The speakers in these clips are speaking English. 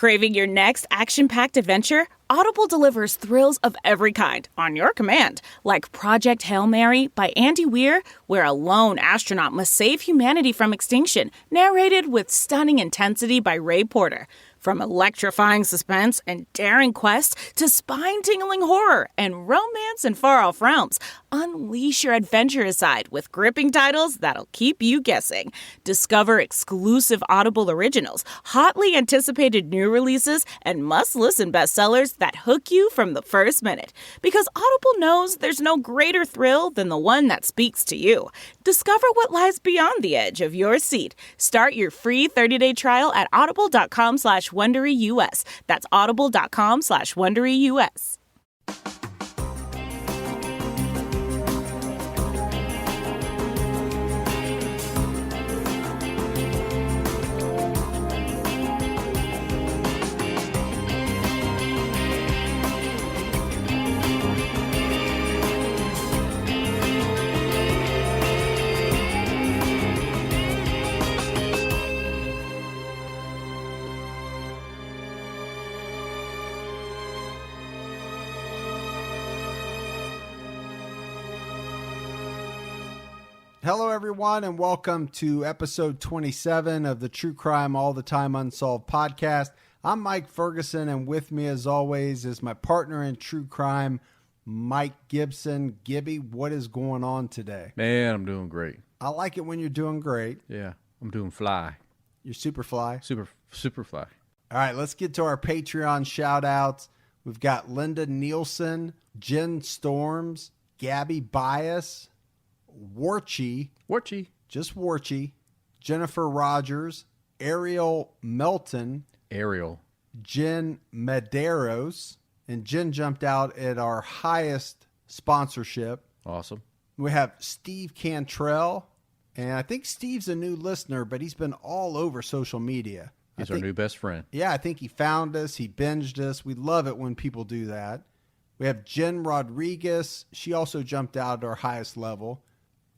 Craving your next action-packed adventure? Audible delivers thrills of every kind on your command, like Project Hail Mary by Andy Weir, where a lone astronaut must save humanity from extinction, narrated with stunning intensity by Ray Porter. From electrifying suspense and daring quest to spine-tingling horror and romance in far-off realms, unleash your adventurous side with gripping titles that'll keep you guessing. Discover exclusive Audible originals, hotly anticipated new releases, and must-listen bestsellers that hook you from the first minute. Because Audible knows there's no greater thrill than the one that speaks to you. Discover what lies beyond the edge of your seat. Start your free 30-day trial at audible.com/WonderyUS. That's audible.com/WonderyUS. Hello, everyone, and welcome to episode 27 of the True Crime All the Time Unsolved podcast. I'm Mike Ferguson, and with me, as always, is my partner in true crime, Mike Gibson. Gibby, what is going on today? Man, I'm doing great. I like it when you're doing great. Yeah, I'm doing fly. You're super fly? Super fly. All right, let's get to our Patreon shout-outs. We've got Linda Nielsen, Jen Storms, Gabby Bias, Warchie, just Warchie, Jennifer Rogers, Ariel Melton, Jen Medeiros, and Jen jumped out at our highest sponsorship. Awesome. We have Steve Cantrell, and I think Steve's a new listener, but he's been all over social media. He's our new best friend. Yeah, I think he found us. He binged us. We love it when people do that. We have Jen Rodriguez. She also jumped out at our highest level.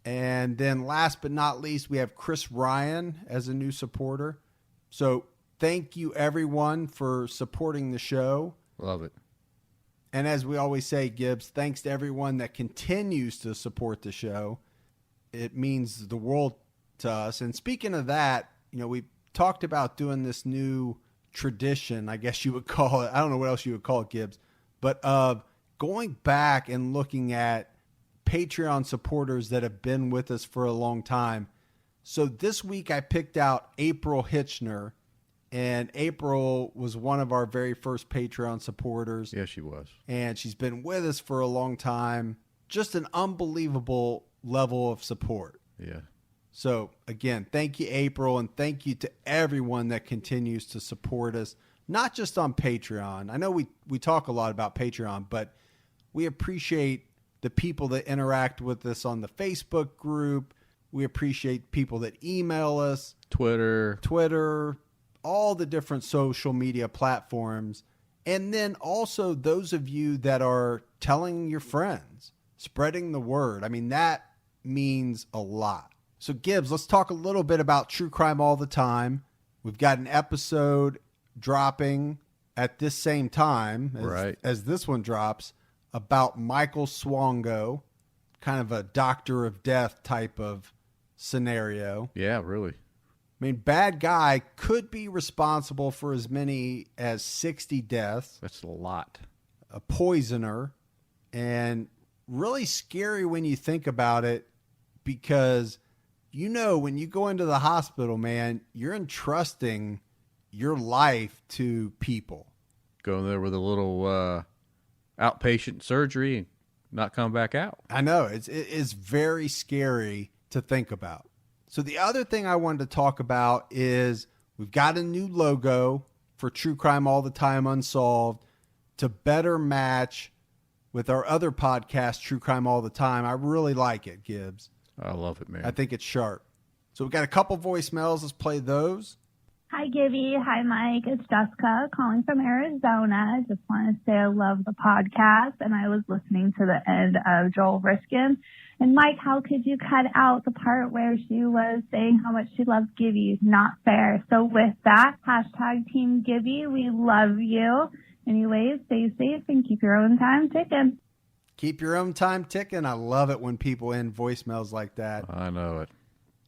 And then last but not least, we have Chris Ryan as a new supporter. So thank you, everyone, for supporting the show. Love it. And as we always say, Gibbs, thanks to everyone that continues to support the show. It means the world to us. And speaking of that, you know, we talked about doing this new tradition, I guess you would call it. I don't know what else you would call it, Gibbs. But of going back and looking at Patreon supporters that have been with us for a long time. So this week I picked out April Hitchner, and April was one of our very first Patreon supporters. Yes, she was. And she's been with us for a long time. Just an unbelievable level of support. Yeah. So again, thank you, April, and thank you to everyone that continues to support us, not just on Patreon. I know we talk a lot about Patreon, but we appreciate the people that interact with us on the Facebook group. We appreciate people that email us. Twitter, all the different social media platforms. And then also those of you that are telling your friends, spreading the word. I mean, that means a lot. So Gibbs, let's talk a little bit about True Crime All the Time. We've got an episode dropping at this same time as this one drops, about Michael Swango, kind of a doctor of death type of scenario. Yeah, really. I mean, bad guy could be responsible for as many as 60 deaths. That's a lot. A poisoner, and really scary when you think about it, because, you know, when you go into the hospital, man, you're entrusting your life to people. Go there with a little outpatient surgery and not come back out. I know. It's very scary to think about. So the other thing I wanted to talk about is we've got a new logo for True Crime All the Time Unsolved to better match with our other podcast, True Crime All the Time. I really like it, Gibbs. I love it, man. I think it's sharp. So we've got a couple voicemails. Let's play those. Hi, Gibby. Hi, Mike. It's Jessica calling from Arizona. Just wanted to say I love the podcast, and I was listening to the end of Joel Riskin. And Mike, how could you cut out the part where she was saying how much she loves Gibby? Not fair. So with that, hashtag Team Gibby, we love you. Anyways, stay safe and keep your own time ticking. Keep your own time ticking. I love it when people end voicemails like that. I know it.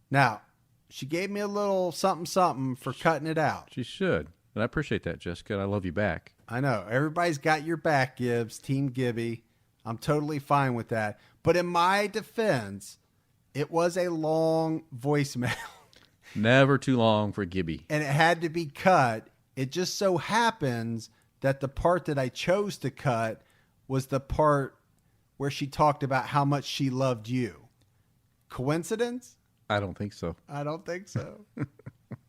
Now, she gave me a little something for cutting it out. She should. And I appreciate that, Jessica. I love you back. I know. Everybody's got your back, Gibbs. Team Gibby. I'm totally fine with that. But in my defense, it was a long voicemail. Never too long for Gibby. And it had to be cut. It just so happens that the part that I chose to cut was the part where she talked about how much she loved you. Coincidence? I don't think so. I don't think so.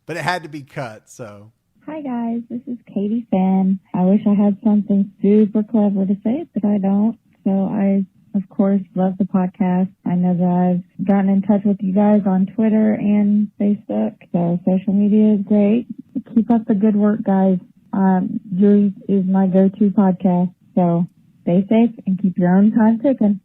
But it had to be cut, so. Hi, guys. This is Katie Finn. I wish I had something super clever to say, but I don't. So I, of course, love the podcast. I know that I've gotten in touch with you guys on Twitter and Facebook. So social media is great. Keep up the good work, guys. Yours is my go-to podcast. So stay safe and keep your own time ticking.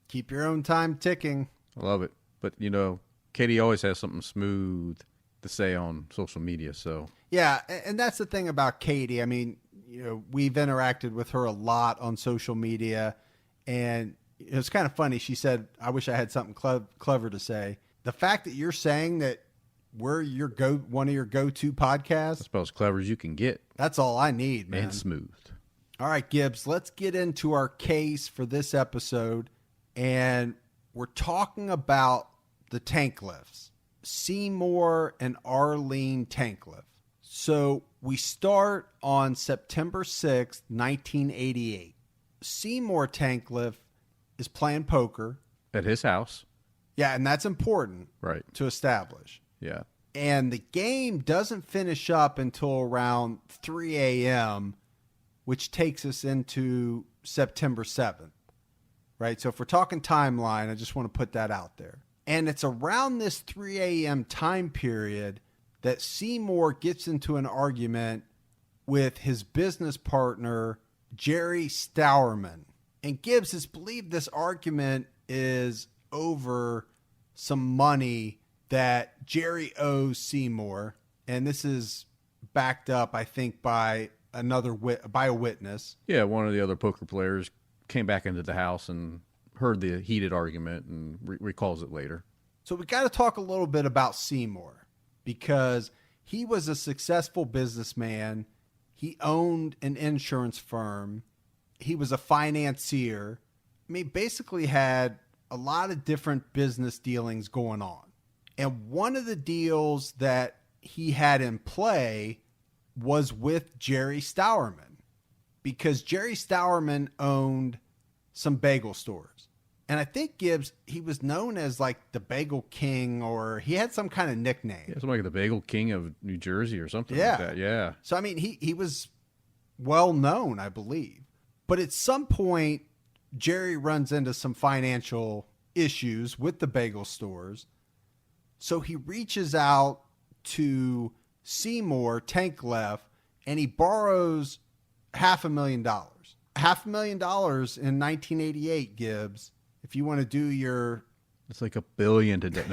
Keep your own time ticking. I love it. But, you know, Katie always has something smooth to say on social media, so. Yeah, and that's the thing about Katie. I mean, you know, we've interacted with her a lot on social media, and it's kind of funny. She said, I wish I had something clever to say. The fact that you're saying that we're one of your go-to podcasts. That's about as clever as you can get. That's all I need, man. And smooth. All right, Gibbs, let's get into our case for this episode. And we're talking about the Tankleffs, Seymour and Arlene Tankleff. So we start on September 6th, 1988. Seymour Tankleff is playing poker. At his house. Yeah, and that's important to establish. Yeah. And the game doesn't finish up until around 3 a.m., which takes us into September 7th. Right? So if we're talking timeline, I just want to put that out there. And it's around this 3 a.m. time period that Seymour gets into an argument with his business partner, Jerry Stourman. And Gibbs has believed this argument is over some money that Jerry owes Seymour. And this is backed up, I think, by by a witness. Yeah, one of the other poker players came back into the house and heard the heated argument and recalls it later. So we got to talk a little bit about Seymour because he was a successful businessman. He owned an insurance firm. He was a financier. I mean, basically had a lot of different business dealings going on. And one of the deals that he had in play was with Jerry Stourman because Jerry Stourman owned some bagel stores. And I think Gibbs, he was known as like the Bagel King, or he had some kind of nickname. Yeah, something like the Bagel King of New Jersey or something like that. Yeah. So, I mean, he was well known, I believe. But at some point, Jerry runs into some financial issues with the bagel stores. So he reaches out to Seymour Tankleff and he borrows $500,000. $500,000 in 1988, Gibbs. If you want to do your... It's like $1 billion today.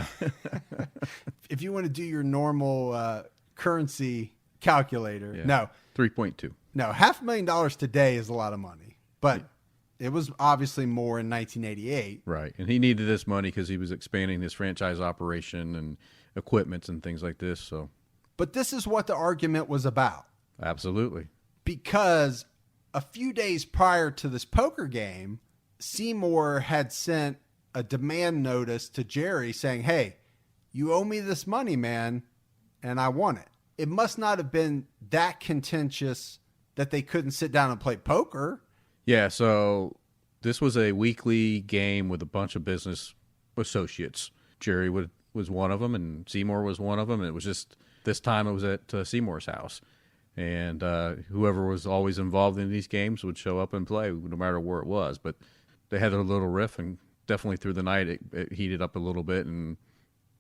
If you want to do your normal currency calculator. Yeah. No. 3.2. No, $500,000 today is a lot of money. But it was obviously more in 1988. Right. And he needed this money because he was expanding his franchise operation and equipment and things like this. So, but this is what the argument was about. Absolutely. Because a few days prior to this poker game, Seymour had sent a demand notice to Jerry saying, hey, you owe me this money, man, and I want it. It must not have been that contentious that they couldn't sit down and play poker. Yeah, so this was a weekly game with a bunch of business associates. Jerry was one of them, and Seymour was one of them. And it was just this time it was at Seymour's house. And whoever was always involved in these games would show up and play, no matter where it was. But they had their little riff, and definitely through the night it heated up a little bit. And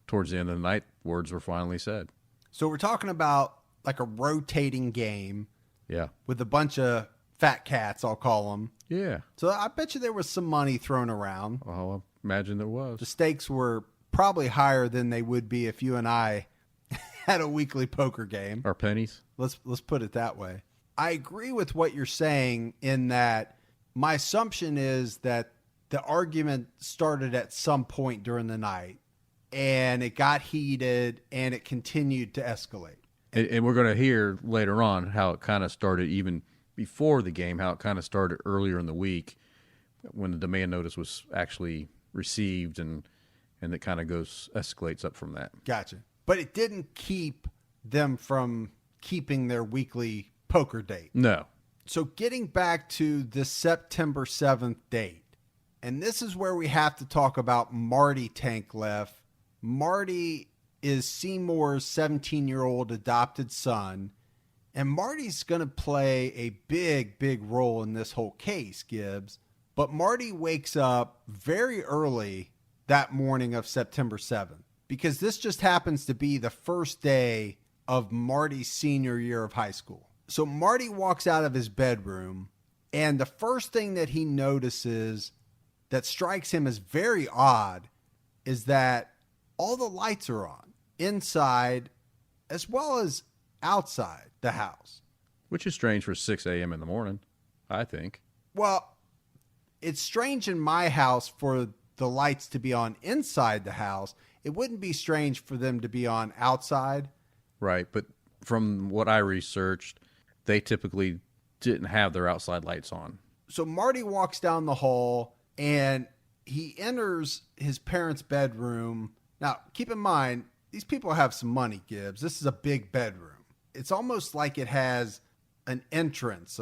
towards the end of the night, words were finally said. So we're talking about like a rotating game Yeah. with a bunch of fat cats, I'll call them. Yeah. So I bet you there was some money thrown around. Oh, I imagine there was. The stakes were probably higher than they would be if you and I had a weekly poker game. Or pennies. Let's put it that way. I agree with what you're saying in that my assumption is that the argument started at some point during the night and it got heated and it continued to escalate. And we're going to hear later on how it kind of started even before the game, how it kind of started earlier in the week when the demand notice was actually received, and it kind of escalates up from that. Gotcha. But it didn't keep them from keeping their weekly poker date. No. So getting back to the September 7th date, and this is where we have to talk about Marty Tankleff. Marty is Seymour's 17-year-old adopted son, and Marty's going to play a big, big role in this whole case, Gibbs. But Marty wakes up very early that morning of September 7th, because this just happens to be the first day of Marty's senior year of high school. So Marty walks out of his bedroom, and the first thing that he notices that strikes him as very odd is that all the lights are on, inside as well as outside the house. Which is strange for 6 a.m. in the morning, I think. Well, it's strange in my house for the lights to be on inside the house. It wouldn't be strange for them to be on outside. Right, but from what I researched, they typically didn't have their outside lights on. So Marty walks down the hall and he enters his parents' bedroom. Now, keep in mind, these people have some money, Gibbs. This is a big bedroom. It's almost like it has an entrance,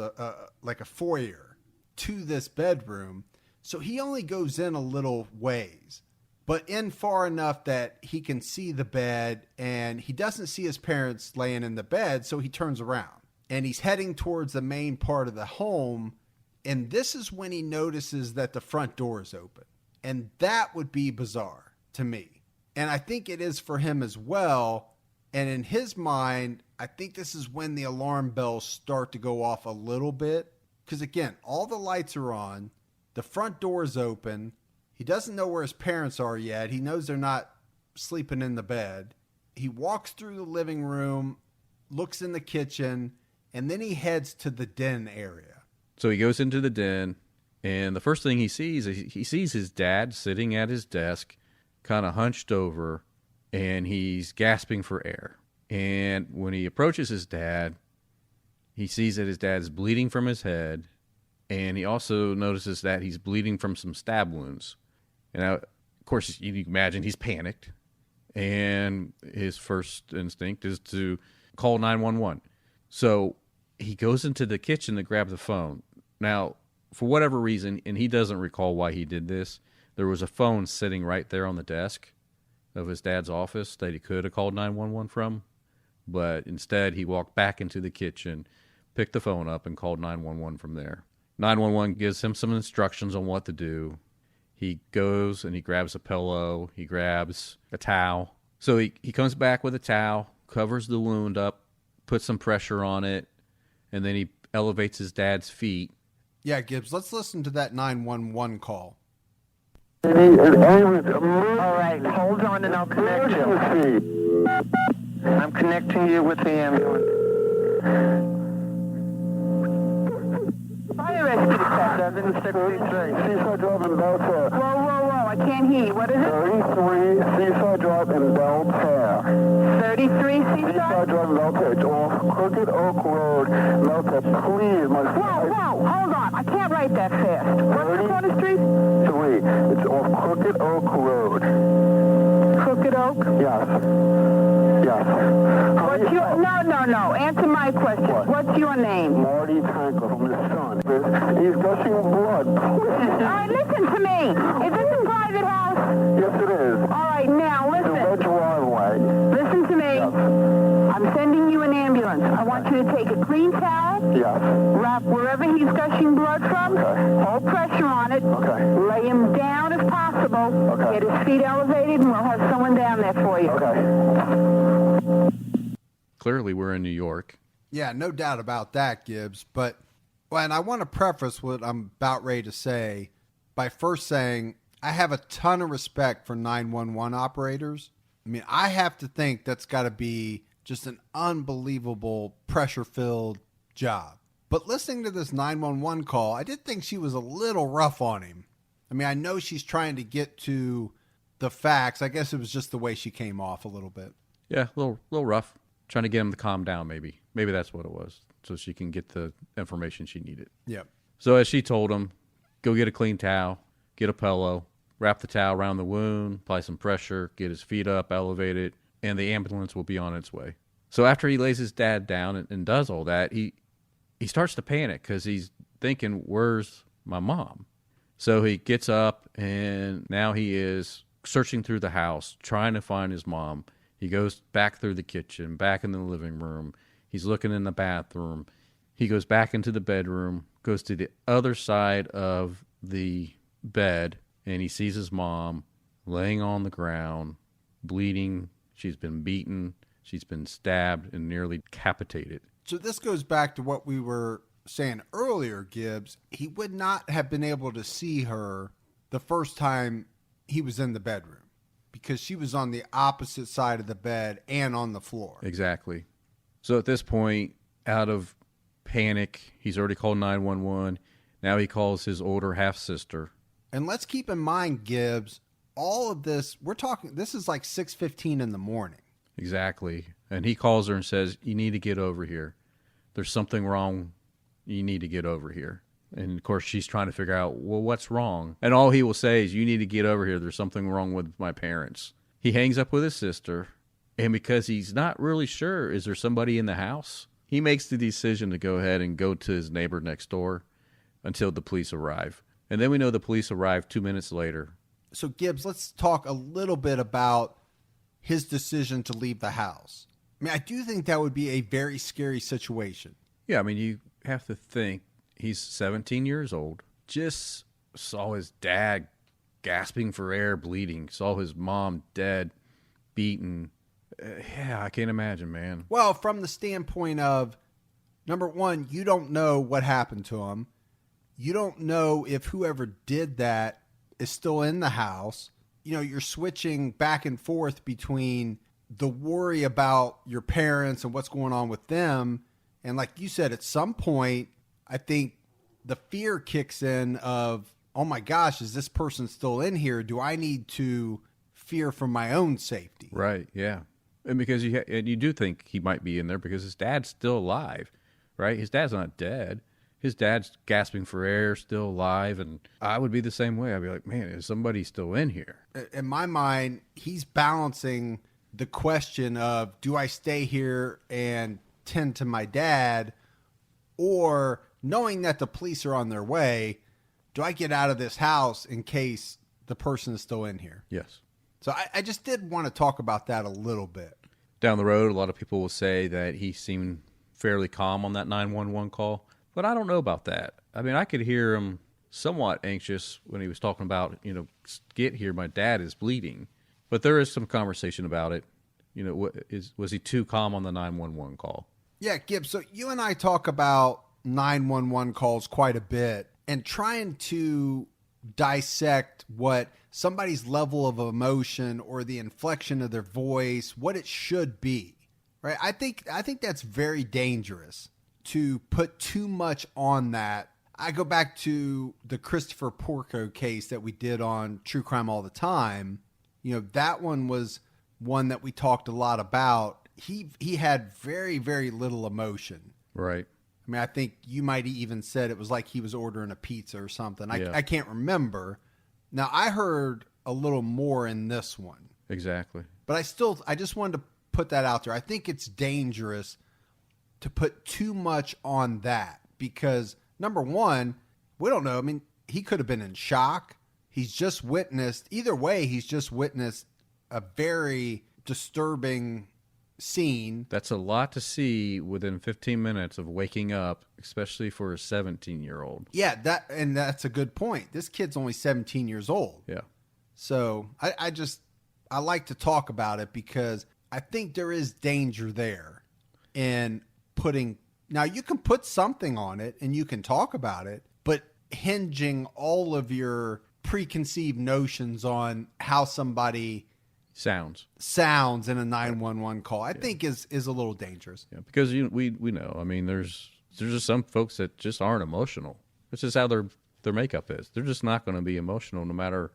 like a foyer to this bedroom. So he only goes in a little ways, but in far enough that he can see the bed, and he doesn't see his parents laying in the bed, so he turns around. And he's heading towards the main part of the home, and this is when he notices that the front door is open. And that would be bizarre to me. And I think it is for him as well. And in his mind, I think this is when the alarm bells start to go off a little bit. Because again, all the lights are on. The front door is open. He doesn't know where his parents are yet. He knows they're not sleeping in the bed. He walks through the living room, looks in the kitchen, and then he heads to the den area. So he goes into the den, and the first thing he sees is he sees his dad sitting at his desk, kind of hunched over, and he's gasping for air. And when he approaches his dad, he sees that his dad is bleeding from his head, and he also notices that he's bleeding from some stab wounds. And now, of course, you can imagine he's panicked, and his first instinct is to call 911. So he goes into the kitchen to grab the phone. Now, for whatever reason, and he doesn't recall why he did this, there was a phone sitting right there on the desk of his dad's office that he could have called 911 from. But instead, he walked back into the kitchen, picked the phone up, and called 911 from there. 911 gives him some instructions on what to do. He goes and he grabs a pillow. He grabs a towel. So he comes back with a towel, covers the wound up, puts some pressure on it, and then he elevates his dad's feet. Yeah, Gibbs, let's listen to that 911 call. All right, hold on and I'll connect you. I'm connecting you with the ambulance. Fire rescue dispatch, 763. Seesaw Drive in Belfair. Whoa, I can't hear you. What is it? 33 Seesaw Drive in Belfair. 33 Seesaw Seaside? Drive in Belfair. It's off Crooked Oak Road, Belfair. Please, my Whoa, hold on. I can't write that fast. What's the corner street? 3. It's off Crooked Oak Road. Crooked Oak? Yes. What's your... No. Answer my question. What? What's your name? Marty Tankleff, I'm his son. He's gushing blood. All right, listen to me. Is this a private house? Yes, it is. All right, now, The red listen. driveway. Listen to me. Yes. I'm sending you an ambulance. I want you to take a clean towel, Yes. wrap wherever he's gushing blood from, Okay. hold pressure on it, Okay. lay him down if possible, Okay. get his feet elevated, and we'll have someone down there for you. Okay. Clearly, we're in New York. Yeah, no doubt about that, Gibbs. But, well, and I want to preface what I'm about ready to say by first saying I have a ton of respect for 911 operators. I mean, I have to think that's got to be just an unbelievable pressure-filled job. But listening to this 911 call, I did think she was a little rough on him. I mean, I know she's trying to get to the facts. I guess it was just the way she came off a little bit. Yeah, a little rough. Trying to get him to calm down, maybe. Maybe that's what it was, so she can get the information she needed. Yep. So as she told him, go get a clean towel, get a pillow, wrap the towel around the wound, apply some pressure, get his feet up, elevate it, and the ambulance will be on its way. So after he lays his dad down and does all that, he starts to panic because he's thinking, where's my mom? So he gets up, and now he is searching through the house, trying to find his mom. He goes back through the kitchen, back in the living room. He's looking in the bathroom. He goes back into the bedroom, goes to the other side of the bed, and he sees his mom laying on the ground, bleeding. She's been beaten. She's been stabbed and nearly decapitated. So this goes back to what we were saying earlier, Gibbs. He would not have been able to see her the first time he was in the bedroom because she was on the opposite side of the bed and on the floor. Exactly. So at this point, out of panic, he's already called 911. Now he calls his older half-sister. And let's keep in mind, Gibbs, all of this, this is like 6:15 in the morning. Exactly. And he calls her and says, you need to get over here. There's something wrong. You need to get over here. And, of course, she's trying to figure out, well, what's wrong? And all he will say is, you need to get over here. There's something wrong with my parents. He hangs up with his sister, and because he's not really sure, is there somebody in the house? He makes the decision to go ahead and go to his neighbor next door until the police arrive. And then we know the police arrive 2 minutes later. So, Gibbs, let's talk a little bit about his decision to leave the house. I mean, I do think that would be a very scary situation. Yeah, I mean, you have to think he's 17 years old, just saw his dad gasping for air, bleeding, saw his mom dead, beaten. Yeah, I can't imagine, man. Well, from the standpoint of, number one, you don't know what happened to him. You don't know if whoever did that is still in the house. You know, you're switching back and forth between the worry about your parents and what's going on with them. And like you said, at some point, I think the fear kicks in of, oh my gosh, is this person still in here? Do I need to fear for my own safety? Right, yeah. And because you do think he might be in there because his dad's still alive, right? His dad's not dead. His dad's gasping for air, still alive, and I would be the same way. I'd be like, man, is somebody still in here? In my mind, he's balancing the question of, do I stay here and tend to my dad, or knowing that the police are on their way, do I get out of this house in case the person is still in here? Yes. So I just did want to talk about that a little bit. Down the road, a lot of people will say that he seemed fairly calm on that 911 call. But I don't know about that. I mean, I could hear him somewhat anxious when he was talking about, get here, my dad is bleeding. But there is some conversation about it. Was he too calm on the 911 call? Yeah, Gibbs, so you and I talk about 911 calls quite a bit and trying to dissect what somebody's level of emotion or the inflection of their voice, what it should be, right? I think that's very dangerous to put too much on that. I go back to the Christopher Porco case that we did on True Crime All the Time. That one was one that we talked a lot about. He had very, very little emotion. Right. I mean, I think you might have even said it was like he was ordering a pizza or something. Yeah. I can't remember. Now, I heard a little more in this one. Exactly. But I just wanted to put that out there. I think it's dangerous to put too much on that because, number one, we don't know. I mean, he could have been in shock. He's just witnessed a very disturbing scene. That's a lot to see within 15 minutes of waking up, especially for a 17-year-old. Yeah, that's a good point. This kid's only 17 years old. Yeah. So I like to talk about it because I think there is danger there. in putting, now you can put something on it and you can talk about it, but hinging all of your preconceived notions on how somebody sounds in a 911 call, I think is a little dangerous. Yeah, because we know. I mean, there's just some folks that just aren't emotional. It's just how their makeup is. They're just not going to be emotional, no matter.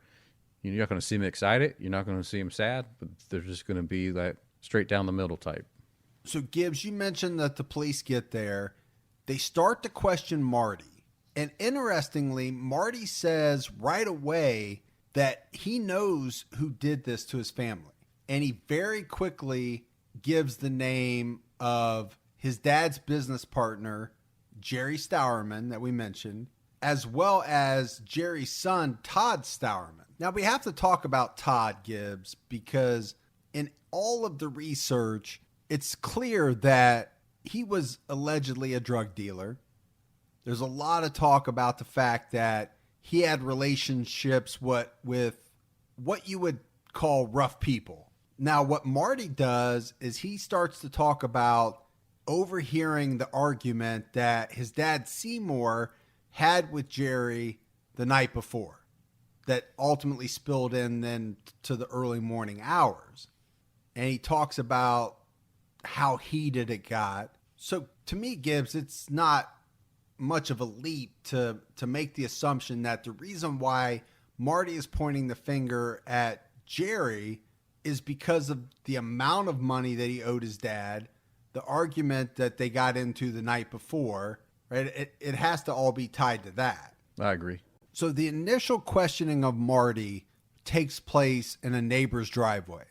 You're not going to see them excited. You're not going to see them sad, but they're just going to be that straight down the middle type. So Gibbs, you mentioned that the police get there. They start to question Marty. And interestingly, Marty says right away that he knows who did this to his family. And he very quickly gives the name of his dad's business partner, Jerry Stourman, that we mentioned, as well as Jerry's son, Todd Stourman. Now, we have to talk about Todd Gibbs because in all of the research, it's clear that he was allegedly a drug dealer. There's a lot of talk about the fact that he had relationships with what you would call rough people. Now, what Marty does is he starts to talk about overhearing the argument that his dad, Seymour, had with Jerry the night before that ultimately spilled in then to the early morning hours. And he talks about how heated it got. So to me, Gibbs, it's not much of a leap to make the assumption that the reason why Marty is pointing the finger at Jerry is because of the amount of money that he owed his dad, the argument that they got into the night before, right? It has to all be tied to that. I agree. So the initial questioning of Marty takes place in a neighbor's driveway.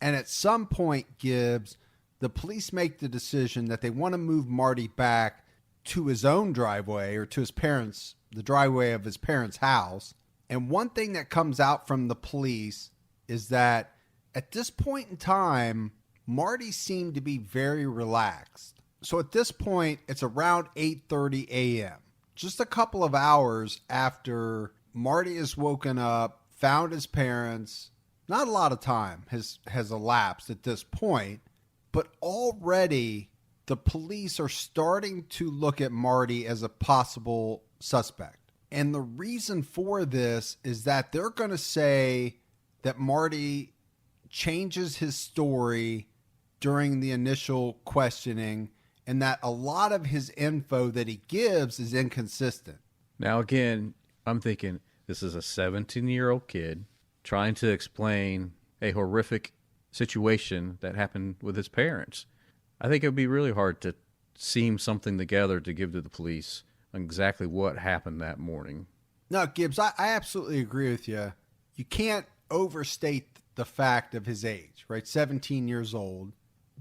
And at some point, Gibbs, the police make the decision that they want to move Marty back to his own driveway or to his parents, the driveway of his parents' house. And one thing that comes out from the police is that at this point in time, Marty seemed to be very relaxed. So at this point, it's around 8:30 a.m. Just a couple of hours after Marty has woken up, found his parents. Not a lot of time has elapsed at this point, but already the police are starting to look at Marty as a possible suspect. And the reason for this is that they're going to say that Marty changes his story during the initial questioning and that a lot of his info that he gives is inconsistent. Now, again, I'm thinking this is a 17-year-old kid trying to explain a horrific situation that happened with his parents. I think it would be really hard to seam something together to give to the police on exactly what happened that morning. No, Gibbs, I absolutely agree with you. You can't overstate the fact of his age, right? 17 years old.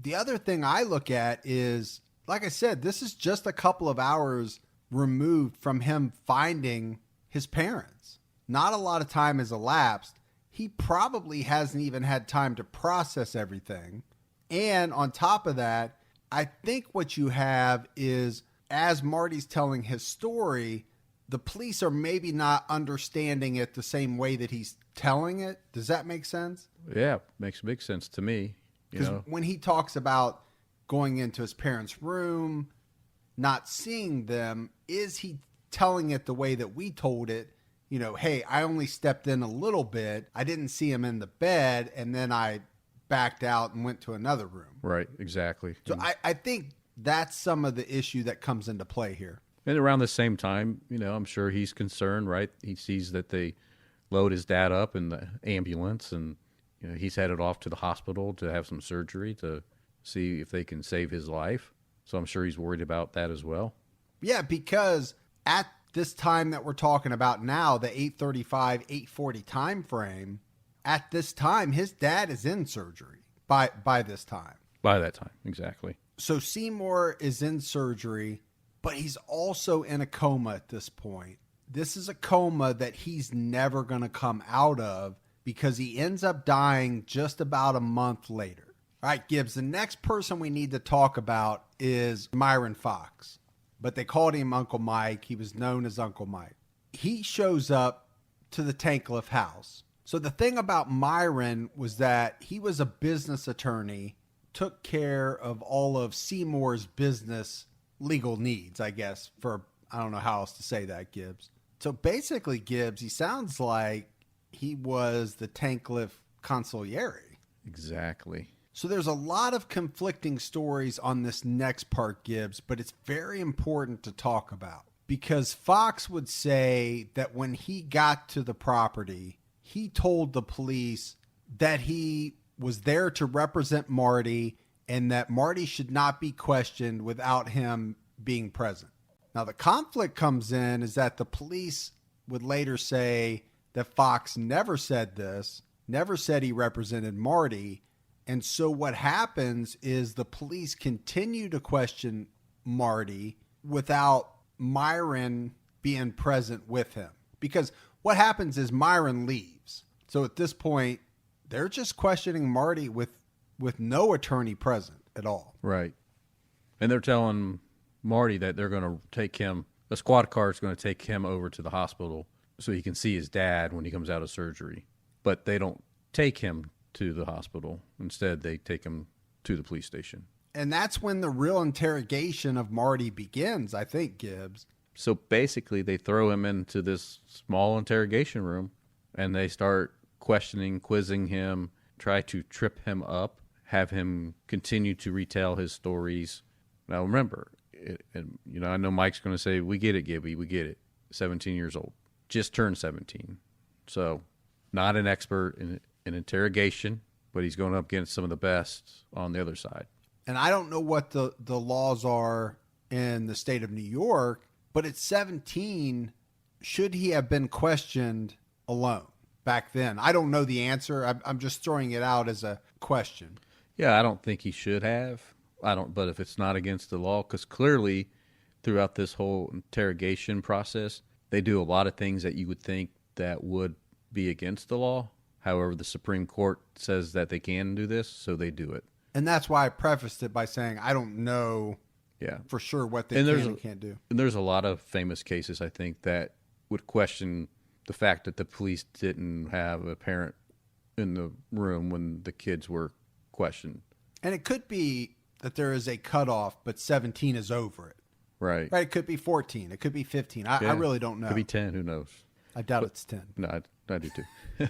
The other thing I look at is, like I said, this is just a couple of hours removed from him finding his parents. Not a lot of time has elapsed. He probably hasn't even had time to process everything. And on top of that, I think what you have is, as Marty's telling his story, the police are maybe not understanding it the same way that he's telling it. Does that make sense? Yeah, makes big sense to me. Because when he talks about going into his parents' room, not seeing them, is he telling it the way that we told it? You know, hey, I only stepped in a little bit. I didn't see him in the bed, and then I backed out and went to another room. Right, exactly. So I think that's some of the issue that comes into play here. And around the same time, I'm sure he's concerned, right? He sees that they load his dad up in the ambulance, and he's headed off to the hospital to have some surgery to see if they can save his life. So I'm sure he's worried about that as well. Yeah, because at this time that we're talking about now, the 8:35, 8:40 time frame, at this time, his dad is in surgery by this time. By that time, exactly. So Seymour is in surgery, but he's also in a coma at this point. This is a coma that he's never going to come out of because he ends up dying just about a month later. All right, Gibbs, the next person we need to talk about is Myron Fox, but they called him Uncle Mike. He was known as Uncle Mike. He shows up to the Tankleff house. So the thing about Myron was that he was a business attorney, took care of all of Seymour's business legal needs, I guess, for, I don't know how else to say that, Gibbs. So basically, Gibbs, he sounds like he was the Tankleff consigliere. Exactly. So there's a lot of conflicting stories on this next part, Gibbs, but it's very important to talk about because Fox would say that when he got to the property, he told the police that he was there to represent Marty and that Marty should not be questioned without him being present. Now, the conflict comes in is that the police would later say that Fox never said this, never said he represented Marty. And so what happens is the police continue to question Marty without Myron being present with him. Because what happens is Myron leaves. So at this point, they're just questioning Marty with no attorney present at all. Right. And they're telling Marty that they're going to take him, a squad car is going to take him over to the hospital so he can see his dad when he comes out of surgery. But they don't take him to the hospital. Instead, they take him to the police station. And that's when the real interrogation of Marty begins, I think, Gibbs. So basically, they throw him into this small interrogation room and they start questioning, quizzing him, try to trip him up, have him continue to retell his stories. Now, remember, I know Mike's going to say, we get it, Gibby, we get it. 17 years old, just turned 17. So not an expert in interrogation, but he's going up against some of the best on the other side. And I don't know what the laws are in the state of New York, but at 17, should he have been questioned alone back then? I don't know the answer. I'm just throwing it out as a question. Yeah, I don't think he should have. But if it's not against the law, because clearly throughout this whole interrogation process, they do a lot of things that you would think that would be against the law. However, the Supreme Court says that they can do this, so they do it. And that's why I prefaced it by saying I don't know for sure what they can and can't do. And there's a lot of famous cases, I think, that would question the fact that the police didn't have a parent in the room when the kids were questioned. And it could be that there is a cutoff, but 17 is over it. Right. It could be 14. It could be 15. I really don't know. It could be 10. Who knows? I doubt it's 10. No, I do too.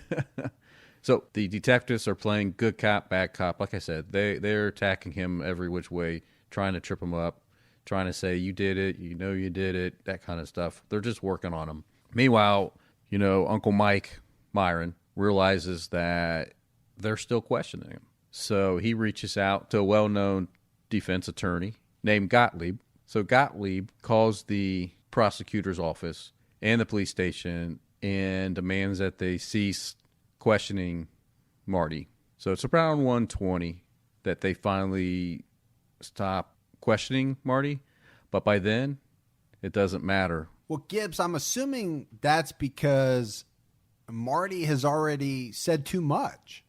So the detectives are playing good cop, bad cop. Like I said, they're attacking him every which way, trying to trip him up, trying to say, you did it, you know you did it, that kind of stuff. They're just working on him. Meanwhile, Uncle Mike, Myron, realizes that they're still questioning him. So he reaches out to a well-known defense attorney named Gottlieb. So Gottlieb calls the prosecutor's office and the police station and demands that they cease questioning Marty. So it's around 1:20 that they finally stop questioning Marty. But by then, it doesn't matter. Well, Gibbs, I'm assuming that's because Marty has already said too much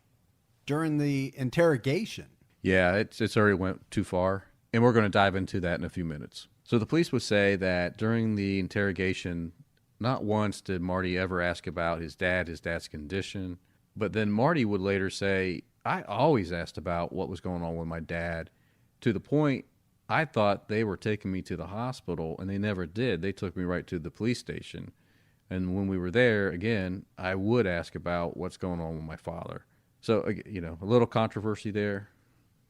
during the interrogation. Yeah, it's already went too far. And we're going to dive into that in a few minutes. So the police would say that during the interrogation, not once did Marty ever ask about his dad's condition. But then Marty would later say, I always asked about what was going on with my dad, to the point I thought they were taking me to the hospital, and they never did. They took me right to the police station. And when we were there, again, I would ask about what's going on with my father. So, a little controversy there,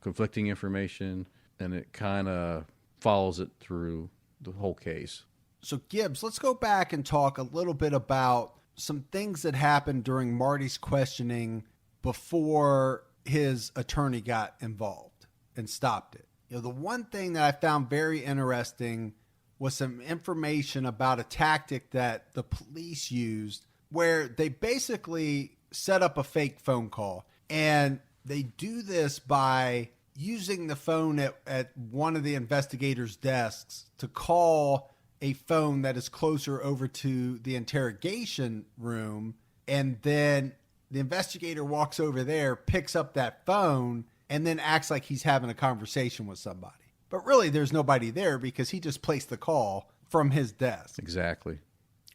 conflicting information, and it kind of follows it through the whole case. So, Gibbs, let's go back and talk a little bit about some things that happened during Marty's questioning before his attorney got involved and stopped it. The one thing that I found very interesting was some information about a tactic that the police used where they basically set up a fake phone call. And they do this by using the phone at one of the investigators' desks to call a phone that is closer over to the interrogation room. And then the investigator walks over there, picks up that phone, and then acts like he's having a conversation with somebody. But really, there's nobody there because he just placed the call from his desk. Exactly.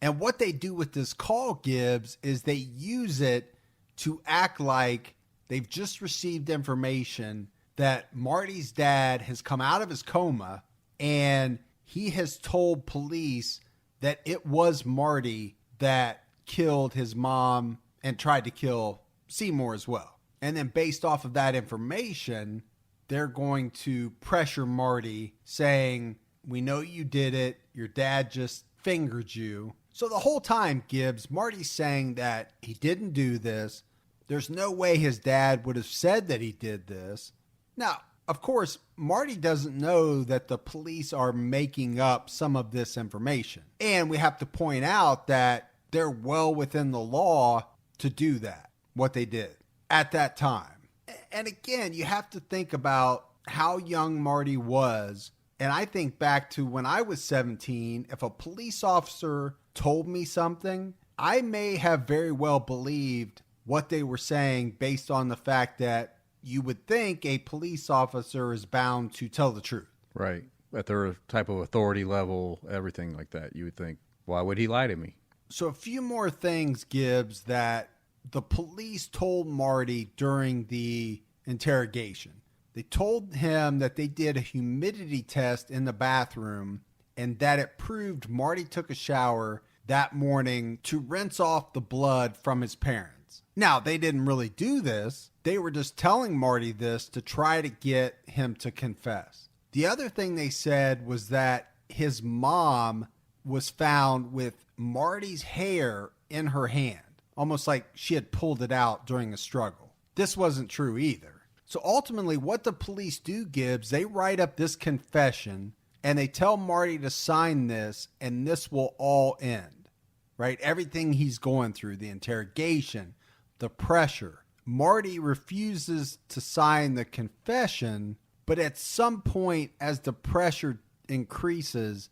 And what they do with this call, Gibbs, is they use it to act like they've just received information that Marty's dad has come out of his coma and he has told police that it was Marty that killed his mom and tried to kill Seymour as well. And then based off of that information, they're going to pressure Marty saying, we know you did it. Your dad just fingered you. So the whole time, Gibbs, Marty's saying that he didn't do this. There's no way his dad would have said that he did this. Now, of course, Marty doesn't know that the police are making up some of this information. And we have to point out that they're well within the law to do that, what they did at that time. And again, you have to think about how young Marty was. And I think back to when I was 17, if a police officer told me something, I may have very well believed what they were saying based on the fact that you would think a police officer is bound to tell the truth. Right. At their type of authority level, everything like that, you would think, why would he lie to me? So a few more things, Gibbs, that the police told Marty during the interrogation. They told him that they did a humidity test in the bathroom and that it proved Marty took a shower that morning to rinse off the blood from his parents. Now, they didn't really do this. They were just telling Marty this to try to get him to confess. The other thing they said was that his mom was found with Marty's hair in her hand, almost like she had pulled it out during a struggle. This wasn't true either. So ultimately, what the police do, Gibbs, they write up this confession and they tell Marty to sign this and this will all end, right? Everything he's going through, the interrogation, the pressure. Marty refuses to sign the confession, but at some point as the pressure increases,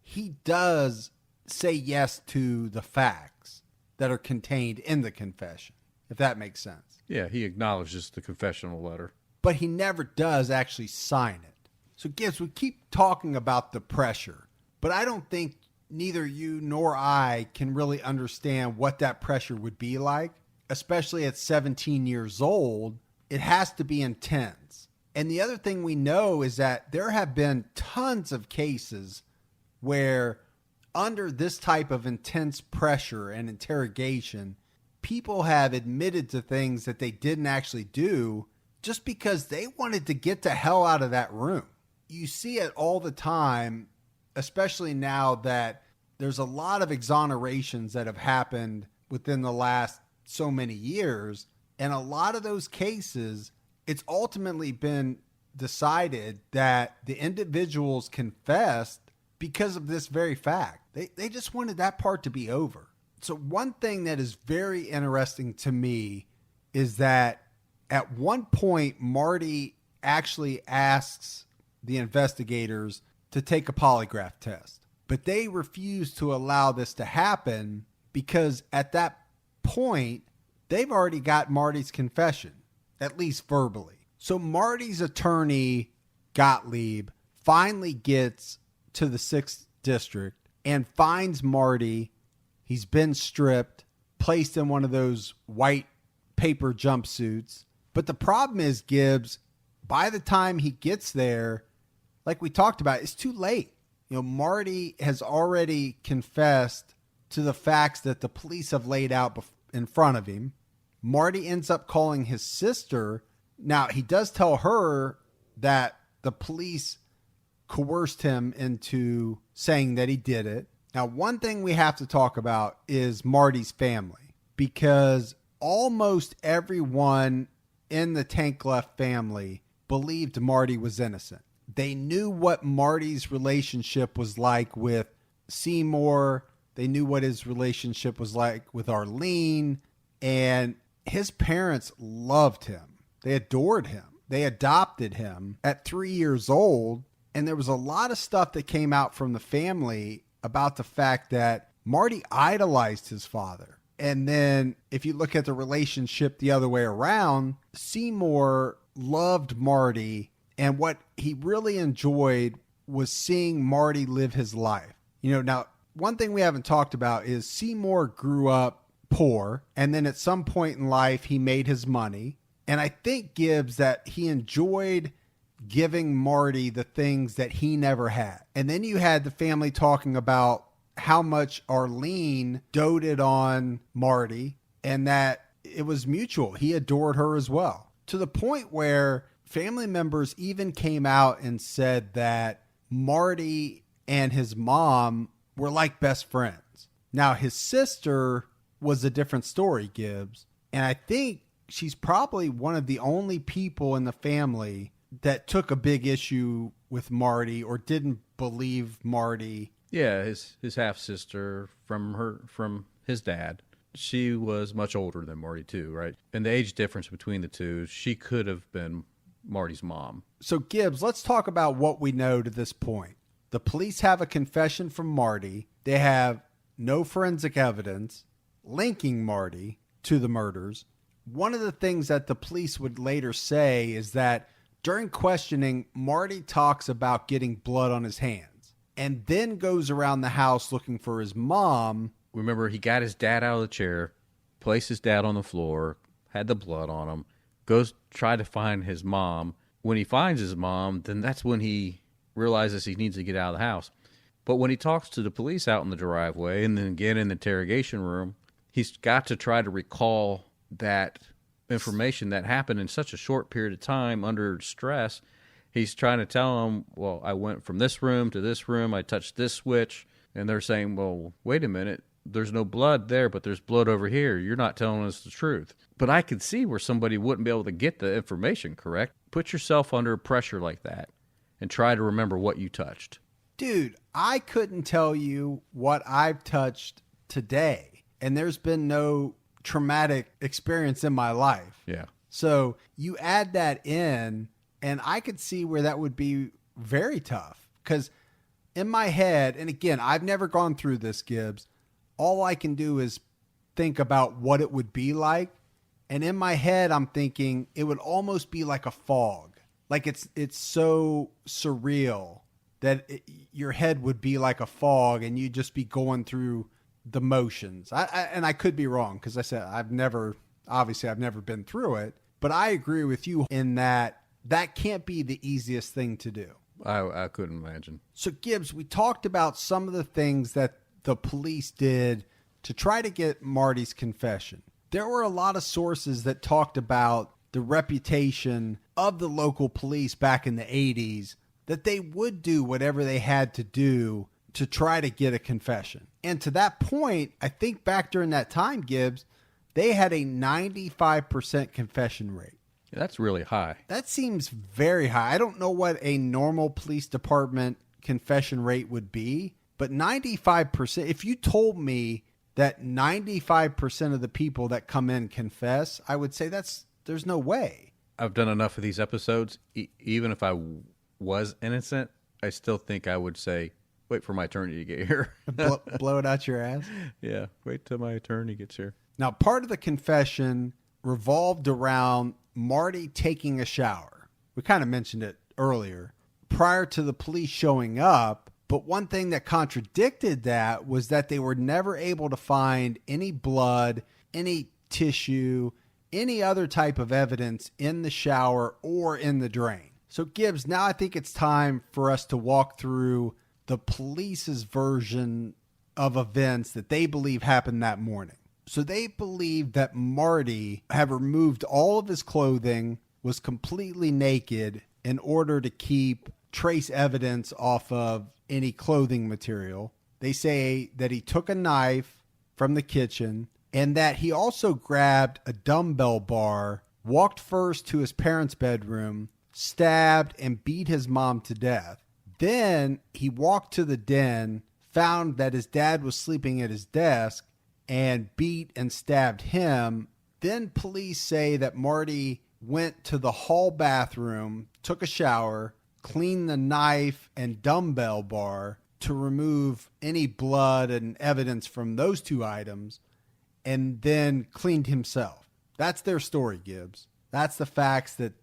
he does say yes to the facts that are contained in the confession, if that makes sense. Yeah, he acknowledges the confessional letter. But he never does actually sign it. So Gibbs, we keep talking about the pressure, but I don't think neither you nor I can really understand what that pressure would be like, especially at 17 years old. It has to be intense. And the other thing we know is that there have been tons of cases where under this type of intense pressure and interrogation, people have admitted to things that they didn't actually do just because they wanted to get the hell out of that room. You see it all the time, especially now that there's a lot of exonerations that have happened within the last so many years. And a lot of those cases, it's ultimately been decided that the individuals confessed because of this very fact. They just wanted that part to be over. So one thing that is very interesting to me is that at one point, Marty actually asks the investigators to take a polygraph test, but they refuse to allow this to happen because at that point, they've already got Marty's confession, at least verbally. So Marty's attorney, Gottlieb, finally gets to the 6th district and finds Marty. He's been stripped, placed in one of those white paper jumpsuits. But the problem is, Gibbs, by the time he gets there, like we talked about, it's too late. You know, Marty has already confessed to the facts that the police have laid out in front of him. Marty ends up calling his sister. Now, he does tell her that the police coerced him into saying that he did it. Now, one thing we have to talk about is Marty's family, because almost everyone in the Tankleff family believed Marty was innocent. They knew what Marty's relationship was like with Seymour. They knew what his relationship was like with Arlene, and his parents loved him. They adored him. They adopted him at 3 years old, and there was a lot of stuff that came out from the family about the fact that Marty idolized his father. And then if you look at the relationship the other way around, Seymour loved Marty, and what he really enjoyed was seeing Marty live his life. You know, now, one thing we haven't talked about is Seymour grew up poor, and then at some point in life, he made his money. And I think, Gibbs, that he enjoyed giving Marty the things that he never had. And then you had the family talking about how much Arlene doted on Marty and that it was mutual. He adored her as well, to the point where family members even came out and said that Marty and his mom were like best friends. Now, his sister was a different story, Gibbs. And I think she's probably one of the only people in the family that took a big issue with Marty or didn't believe Marty. Yeah, his half sister from his dad. She was much older than Marty too, right? And the age difference between the two, she could have been Marty's mom. So Gibbs, let's talk about what we know to this point. The police have a confession from Marty. They have no forensic evidence linking Marty to the murders. One of the things that the police would later say is that during questioning, Marty talks about getting blood on his hands and then goes around the house looking for his mom. Remember, he got his dad out of the chair, placed his dad on the floor, had the blood on him, goes try to find his mom. When he finds his mom, then that's when he realizes he needs to get out of the house. But when he talks to the police out in the driveway and then again in the interrogation room, he's got to try to recall that information that happened in such a short period of time under stress. He's trying to tell them, well, I went from this room to this room, I touched this switch, and they're saying, well, wait a minute, there's no blood there, but there's blood over here. You're not telling us the truth. But I could see where somebody wouldn't be able to get the information correct. Put yourself under pressure like that and try to remember what you touched. Dude, I couldn't tell you what I've touched today, and there's been no traumatic experience in my life. Yeah. So you add that in, and I could see where that would be very tough. Because in my head, and again, I've never gone through this, Gibbs, all I can do is think about what it would be like. And in my head, I'm thinking it would almost be like a fog. Like it's so surreal that your head would be like a fog and you'd just be going through the motions. And I could be wrong, because I said I've never been through it, but I agree with you in that can't be the easiest thing to do. I couldn't imagine. So Gibbs, we talked about some of the things that the police did to try to get Marty's confession. There were a lot of sources that talked about the reputation of the local police back in the 80s, that they would do whatever they had to do to try to get a confession. And to that point, I think back during that time, Gibbs, they had a 95% confession rate. Yeah, that's really high. That seems very high. I don't know what a normal police department confession rate would be, but 95%, if you told me that 95% of the people that come in confess, I would say there's no way. I've done enough of these episodes. Even if I was innocent, I still think I would say, wait for my attorney to get here. Blow it out your ass? Yeah, wait till my attorney gets here. Now, part of the confession revolved around Marty taking a shower. We kind of mentioned it earlier, prior to the police showing up. But one thing that contradicted that was that they were never able to find any blood, any tissue, any other type of evidence in the shower or in the drain. So Gibbs, now I think it's time for us to walk through the police's version of events that they believe happened that morning. So they believe that Marty had removed all of his clothing, was completely naked in order to keep trace evidence off of any clothing material. They say that he took a knife from the kitchen and that he also grabbed a dumbbell bar, walked first to his parents' bedroom, stabbed and beat his mom to death. Then he walked to the den, found that his dad was sleeping at his desk, and beat and stabbed him. Then police say that Marty went to the hall bathroom, took a shower, cleaned the knife and dumbbell bar to remove any blood and evidence from those two items, and then cleaned himself. That's their story, Gibbs. That's the facts that's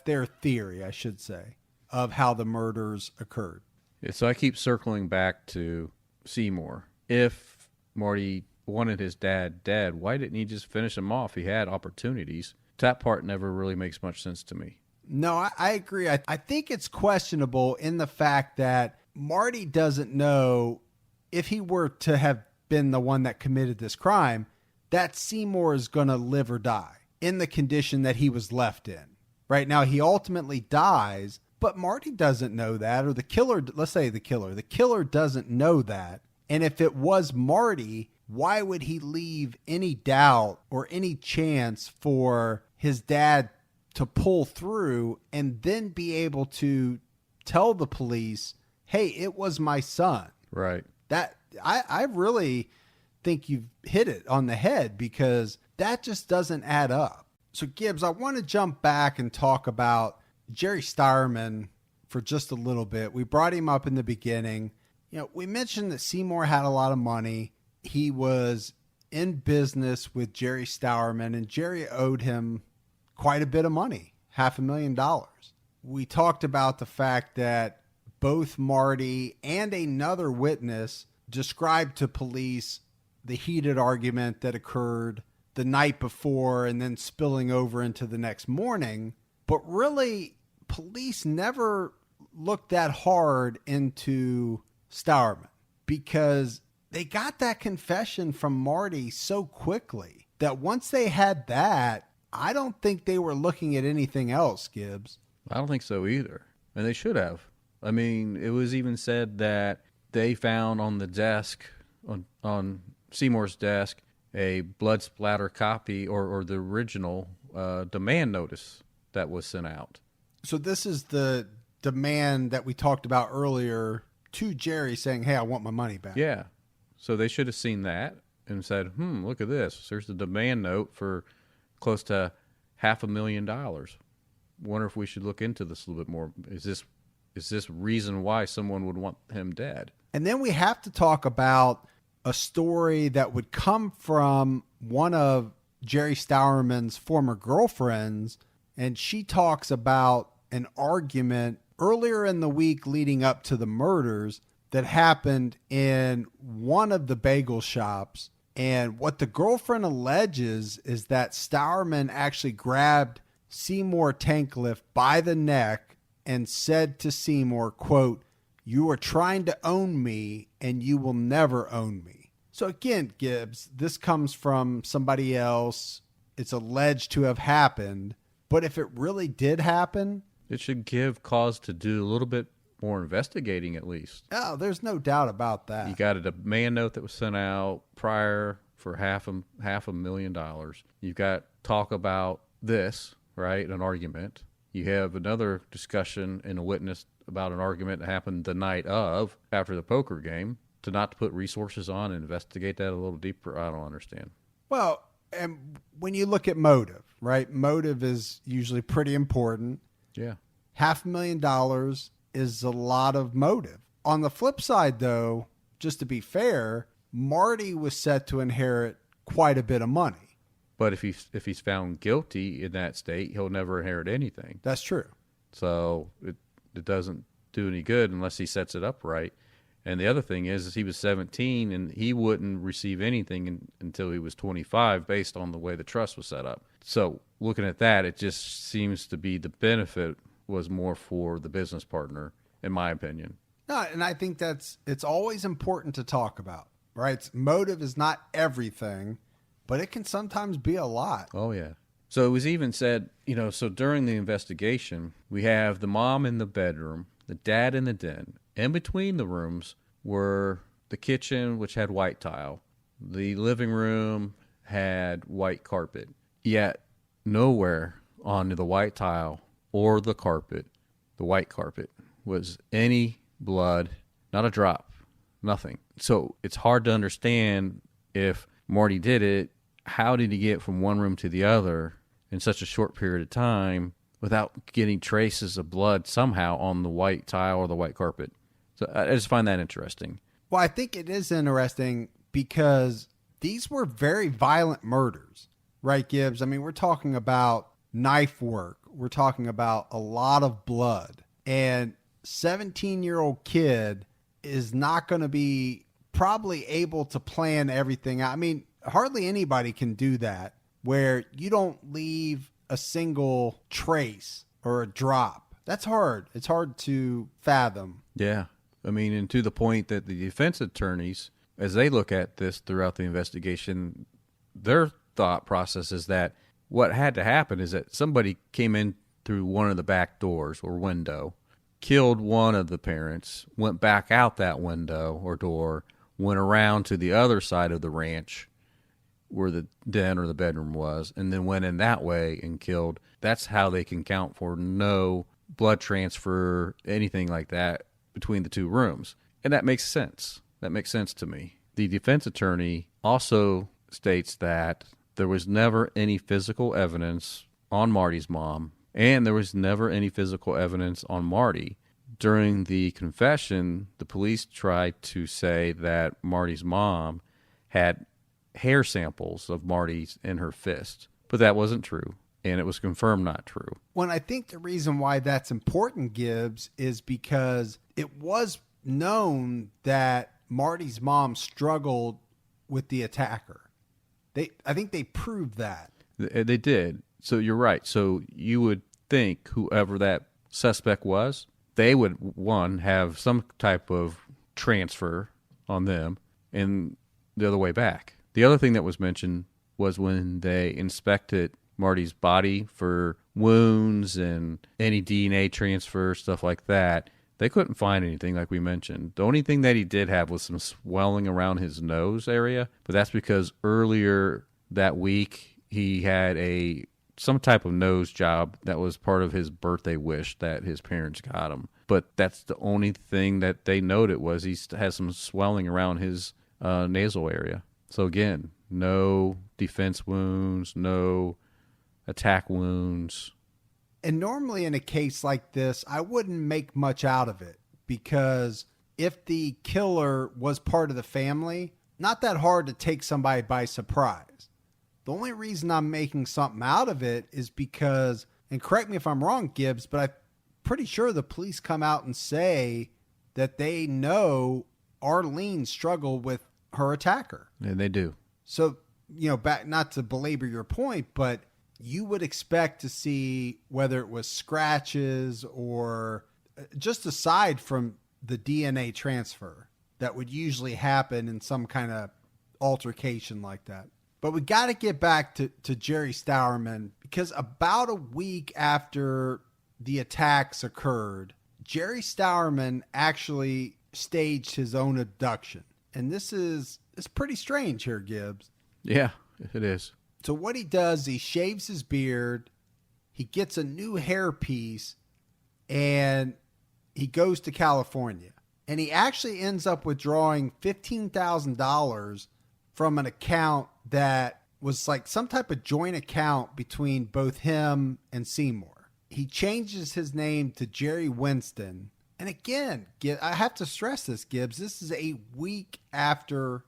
their theory, I should say, of how the murders occurred. Yeah, so I keep circling back to Seymour. If Marty wanted his dad dead, why didn't he just finish him off? He had opportunities. That part never really makes much sense to me. No, I agree. I think it's questionable in the fact that Marty doesn't know if he were to have been the one that committed this crime, that Seymour is going to live or die in the condition that he was left in. Right now, he ultimately dies, but Marty doesn't know that, or the killer, let's say the killer doesn't know that. And if it was Marty, why would he leave any doubt or any chance for his dad to pull through and then be able to tell the police, hey, it was my son? Right. That I really think you've hit it on the head, because that just doesn't add up. So Gibbs, I want to jump back and talk about Jerry Stireman for just a little bit. We brought him up in the beginning. You know, we mentioned that Seymour had a lot of money. He was in business with Jerry Stireman, and Jerry owed him quite a bit of money, $500,000. We talked about the fact that both Marty and another witness described to police the heated argument that occurred the night before and then spilling over into the next morning. But really, police never looked that hard into Stireman, because they got that confession from Marty so quickly that once they had that, I don't think they were looking at anything else, Gibbs. I don't think so either. And they should have. I mean, it was even said that they found on the desk, on Seymour's desk, a blood splatter copy or the original demand notice that was sent out. So this is the demand that we talked about earlier to Jerry saying, hey, I want my money back. Yeah. So they should have seen that and said, look at this. There's the demand note for close to $500,000. Wonder if we should look into this a little bit more. Is this reason why someone would want him dead? And then we have to talk about a story that would come from one of Jerry Stireman's former girlfriends, and she talks about an argument earlier in the week leading up to the murders that happened in one of the bagel shops. And what the girlfriend alleges is that Stireman actually grabbed Seymour Tankleff by the neck and said to Seymour, quote, "You are trying to own me and you will never own me." So again, Gibbs, this comes from somebody else. It's alleged to have happened, but if it really did happen, it should give cause to do a little bit more investigating at least. Oh, there's no doubt about that. You got a demand note that was sent out prior for $500,000. You've got talk about this, right? An argument. You have another discussion in a witness about an argument that happened the night of, after the poker game, to not put resources on and investigate that a little deeper. I don't understand. Well, and when you look at motive, right? Motive is usually pretty important. Yeah. $500,000 is a lot of motive. On the flip side, though, just to be fair, Marty was set to inherit quite a bit of money. But if he's found guilty in that state, he'll never inherit anything. That's true. So it doesn't do any good unless he sets it up right. And the other thing is he was 17 and he wouldn't receive anything until he was 25 based on the way the trust was set up. So looking at that, it just seems to be the benefit was more for the business partner, in my opinion. No, and I think it's always important to talk about, right? Motive is not everything, but it can sometimes be a lot. Oh, yeah. So it was even said, so during the investigation, we have the mom in the bedroom, the dad in the den. In between the rooms were the kitchen, which had white tile. The living room had white carpet. Yet nowhere on the white tile or the carpet, the white carpet, was any blood, not a drop, nothing. So it's hard to understand if Marty did it, how did he get from one room to the other in such a short period of time without getting traces of blood somehow on the white tile or the white carpet? So I just find that interesting. Well, I think it is interesting because these were very violent murders, right, Gibbs? I mean, we're talking about knife work. We're talking about a lot of blood. And 17-year-old kid is not going to be probably able to plan everything out. I mean, hardly anybody can do that where you don't leave a single trace or a drop. That's hard. It's hard to fathom. Yeah. I mean, and to the point that the defense attorneys, as they look at this throughout the investigation, their thought process is that what had to happen is that somebody came in through one of the back doors or window, killed one of the parents, went back out that window or door, went around to the other side of the ranch where the den or the bedroom was, and then went in that way and killed. That's how they can count for no blood transfer, anything like that between the two rooms. And that makes sense. That makes sense to me. The defense attorney also states that there was never any physical evidence on Marty's mom, and there was never any physical evidence on Marty. During the confession, the police tried to say that Marty's mom had hair samples of Marty's in her fist, but that wasn't true, and it was confirmed not true. Well, I think the reason why that's important, Gibbs, is because it was known that Marty's mom struggled with the attacker. I think they proved that. They did. So you're right. So you would think whoever that suspect was, they would, one, have some type of transfer on them, and the other way back. The other thing that was mentioned was when they inspected Marty's body for wounds and any DNA transfer, stuff like that, they couldn't find anything like we mentioned. The only thing that he did have was some swelling around his nose area, but that's because earlier that week he had some type of nose job that was part of his birthday wish that his parents got him. But that's the only thing that they noted was he has some swelling around his nasal area. So again, no defense wounds, no attack wounds. And normally in a case like this, I wouldn't make much out of it because if the killer was part of the family, not that hard to take somebody by surprise. The only reason I'm making something out of it is because, and correct me if I'm wrong, Gibbs, but I'm pretty sure the police come out and say that they know Arlene struggled with her attacker. And they do. So, back, not to belabor your point, but you would expect to see whether it was scratches or just aside from the DNA transfer that would usually happen in some kind of altercation like that. But we got to get back to Jerry Stourman because about a week after the attacks occurred, Jerry Stourman actually staged his own abduction. And it's pretty strange here, Gibbs. Yeah, it is. So what he does, he shaves his beard, he gets a new hairpiece, and he goes to California. And he actually ends up withdrawing $15,000 from an account that was like some type of joint account between both him and Seymour. He changes his name to Jerry Winston. And again, I have to stress this, Gibbs, this is a week after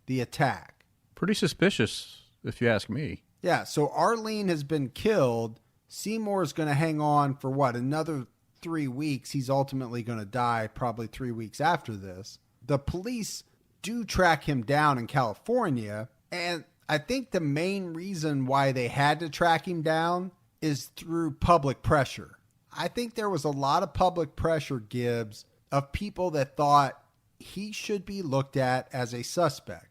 the attack. Pretty suspicious, if you ask me. Yeah, so Arlene has been killed. Seymour's going to hang on for another 3 weeks. He's ultimately going to die probably 3 weeks after this. The police do track him down in California, and I think the main reason why they had to track him down is through public pressure. I think there was a lot of public pressure, Gibbs, of people that thought he should be looked at as a suspect.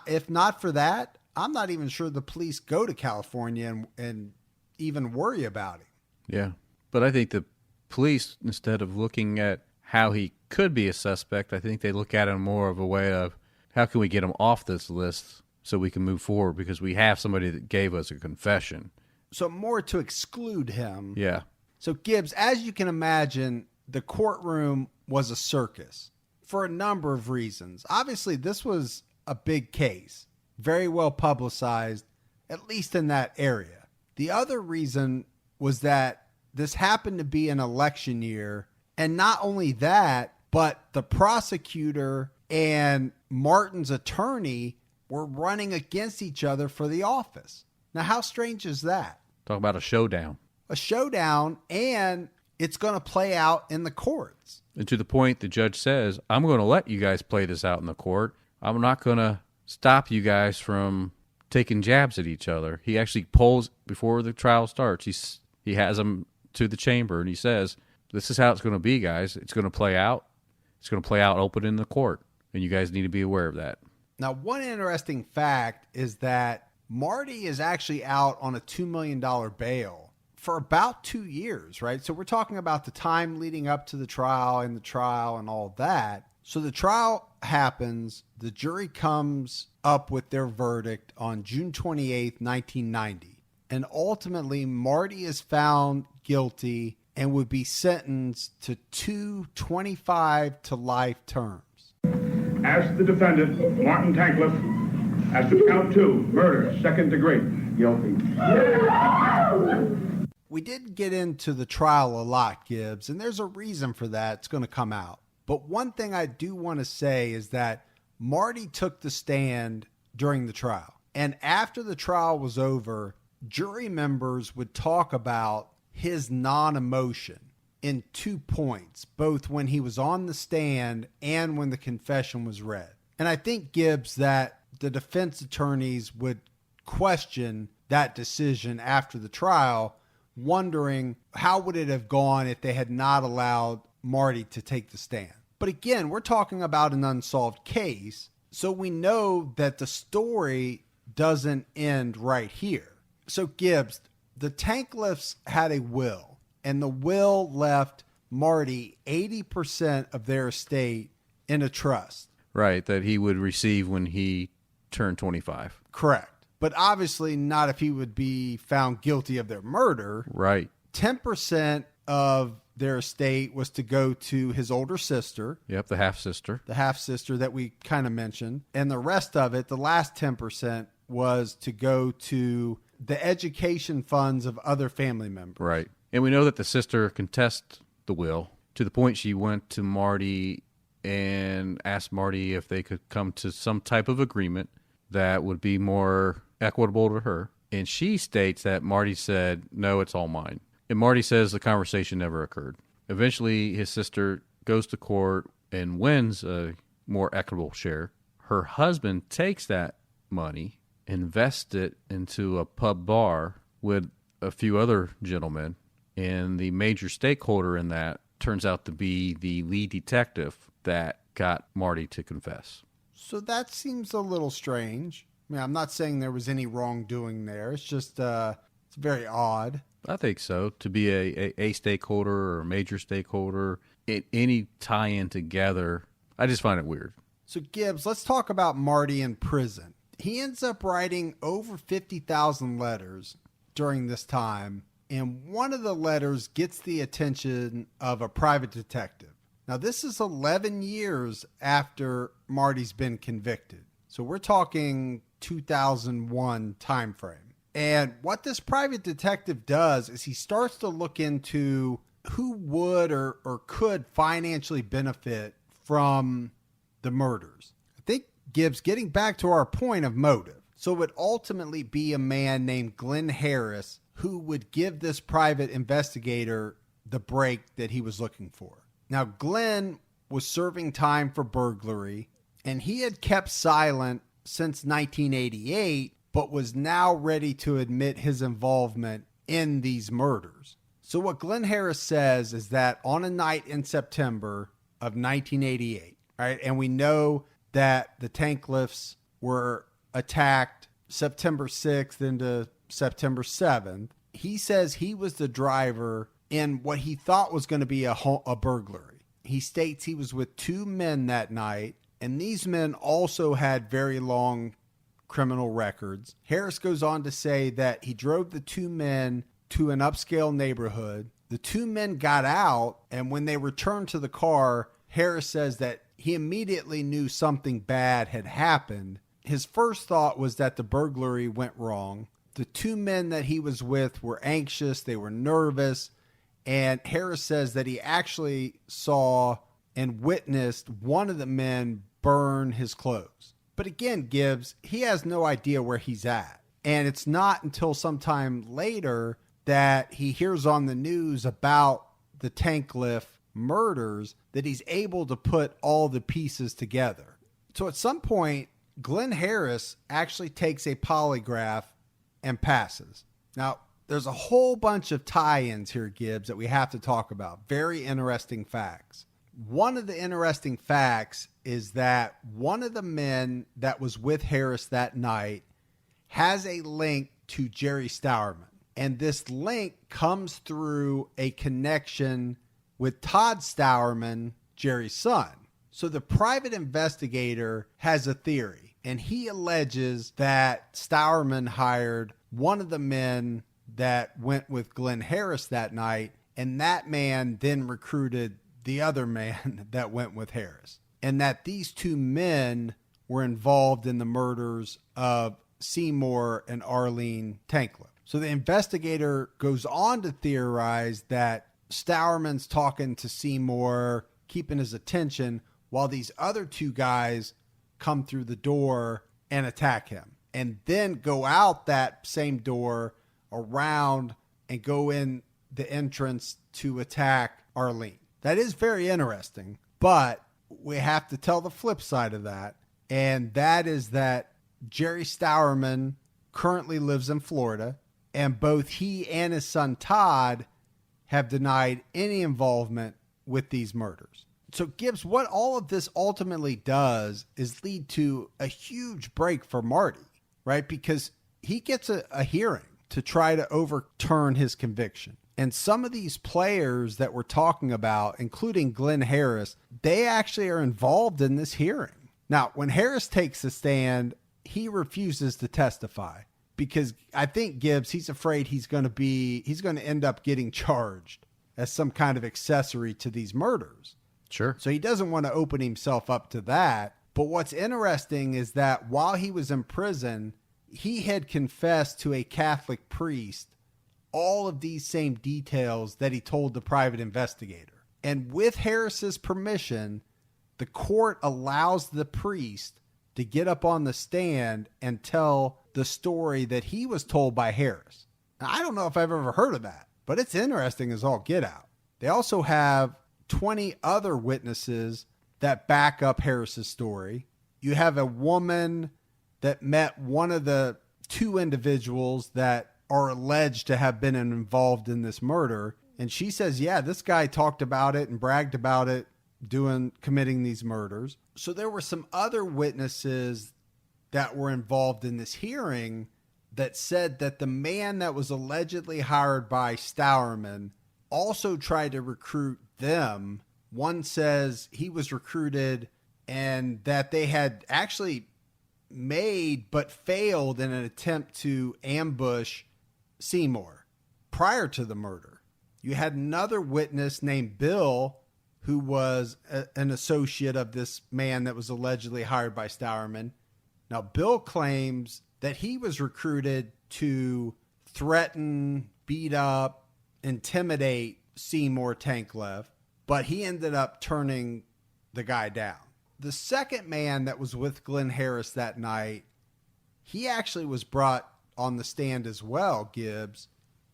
If not for that, I'm not even sure the police go to California and even worry about him. Yeah. But I think the police, instead of looking at how he could be a suspect, I think they look at him more of a way of how can we get him off this list so we can move forward because we have somebody that gave us a confession. So more to exclude him. Yeah. So Gibbs, as you can imagine, the courtroom was a circus for a number of reasons. Obviously, this was a big case, very well publicized, at least in that area. The other reason was that this happened to be an election year. And not only that, but the prosecutor and Martin's attorney were running against each other for the office. Now, how strange is that? Talk about a showdown. A showdown, and it's going to play out in the courts. And to the point the judge says, I'm going to let you guys play this out in the court. I'm not going to stop you guys from taking jabs at each other. He actually pulls, before the trial starts, he has them to the chamber, and he says, this is how it's going to be, guys. It's going to play out. It's going to play out open in the court, and you guys need to be aware of that. Now, one interesting fact is that Marty is actually out on a $2 million bail for about 2 years, right? So we're talking about the time leading up to the trial and all that. So the trial happens. The jury comes up with their verdict on June 28th, 1990. And ultimately, Marty is found guilty and would be sentenced to 225 to life terms. As the defendant, Martin Tankleff, as to count 2, murder, second degree. Guilty. We didn't get into the trial a lot, Gibbs, and there's a reason for that. It's going to come out. But one thing I do want to say is that Marty took the stand during the trial. And after the trial was over, jury members would talk about his non-emotion in 2 points, both when he was on the stand and when the confession was read. And I think, Gibbs, that the defense attorneys would question that decision after the trial, wondering how would it have gone if they had not allowed Marty to take the stand. But again, we're talking about an unsolved case, so we know that the story doesn't end right here. So Gibbs, the Tankleffs had a will, and the will left Marty 80% of their estate in a trust. Right, that he would receive when he turned 25. Correct. But obviously not if he would be found guilty of their murder. Right. 10% of their estate was to go to his older sister. Yep, the half-sister. The half-sister that we kind of mentioned. And the rest of it, the last 10%, was to go to the education funds of other family members. Right. And we know that the sister contests the will to the point she went to Marty and asked Marty if they could come to some type of agreement that would be more equitable to her. And she states that Marty said, no, it's all mine. And Marty says the conversation never occurred. Eventually, his sister goes to court and wins a more equitable share. Her husband takes that money, invests it into a pub bar with a few other gentlemen, and the major stakeholder in that turns out to be the lead detective that got Marty to confess. So that seems a little strange. I mean, I'm not saying there was any wrongdoing there. It's just, it's very odd. I think so. To be a stakeholder or a major stakeholder, any tie-in together, I just find it weird. So Gibbs, let's talk about Marty in prison. He ends up writing over 50,000 letters during this time, and one of the letters gets the attention of a private detective. Now, this is 11 years after Marty's been convicted. So we're talking 2001 timeframe. And what this private detective does is he starts to look into who would or could financially benefit from the murders. I think, Gibbs, getting back to our point of motive. So it would ultimately be a man named Glenn Harris who would give this private investigator the break that he was looking for. Now, Glenn was serving time for burglary, and he had kept silent since 1988, but was now ready to admit his involvement in these murders. So what Glenn Harris says is that on a night in September of 1988, right, and we know that the Tankleffs were attacked September 6th into September 7th, he says he was the driver in what he thought was going to be a burglary. He states he was with 2 men that night, and these men also had very long criminal records. Harris goes on to say that he drove the 2 men to an upscale neighborhood. The 2 men got out, and when they returned to the car, Harris says that he immediately knew something bad had happened. His first thought was that the burglary went wrong. The 2 men that he was with were anxious, they were nervous, and Harris says that he actually saw and witnessed one of the men burn his clothes. But again, Gibbs, he has no idea where he's at. And it's not until sometime later that he hears on the news about the Tankleff murders that he's able to put all the pieces together. So at some point, Glenn Harris actually takes a polygraph and passes. Now, there's a whole bunch of tie-ins here, Gibbs, that we have to talk about. Very interesting facts. One of the interesting facts is that one of the men that was with Harris that night has a link to Jerry Stourman. And this link comes through a connection with Todd Stourman, Jerry's son. So the private investigator has a theory, and he alleges that Stourman hired one of the men that went with Glenn Harris that night, and that man then recruited the other man that went with Harris, and that these two men were involved in the murders of Seymour and Arlene Tankleff. So the investigator goes on to theorize that Stourman's talking to Seymour, keeping his attention, while these other two guys come through the door and attack him, and then go out that same door around and go in the entrance to attack Arlene. That is very interesting, but we have to tell the flip side of that, and that is that Jerry Stourman currently lives in Florida, and both he and his son Todd have denied any involvement with these murders. So Gibbs, what all of this ultimately does is lead to a huge break for Marty, right? Because he gets a hearing to try to overturn his conviction. And some of these players that we're talking about, including Glenn Harris, they actually are involved in this hearing. Now, when Harris takes the stand, he refuses to testify because I think Gibbs, he's afraid he's going to end up getting charged as some kind of accessory to these murders. Sure. So he doesn't want to open himself up to that. But what's interesting is that while he was in prison, he had confessed to a Catholic priest all of these same details that he told the private investigator. And with Harris's permission, the court allows the priest to get up on the stand and tell the story that he was told by Harris. Now, I don't know if I've ever heard of that, but it's interesting as all get out. They also have 20 other witnesses that back up Harris's story. You have a woman that met one of the two individuals that are alleged to have been involved in this murder. And she says, yeah, this guy talked about it and bragged about it committing these murders. So there were some other witnesses that were involved in this hearing that said that the man that was allegedly hired by Stourman also tried to recruit them. One says he was recruited and that they had actually made but failed in an attempt to ambush Seymour prior to the murder. You had another witness named Bill who was an associate of this man that was allegedly hired by Stourman. Now, Bill claims that he was recruited to threaten, beat up, intimidate Seymour Tankleff, but he ended up turning the guy down. The second man that was with Glenn Harris that night, he actually was brought on the stand as well, Gibbs,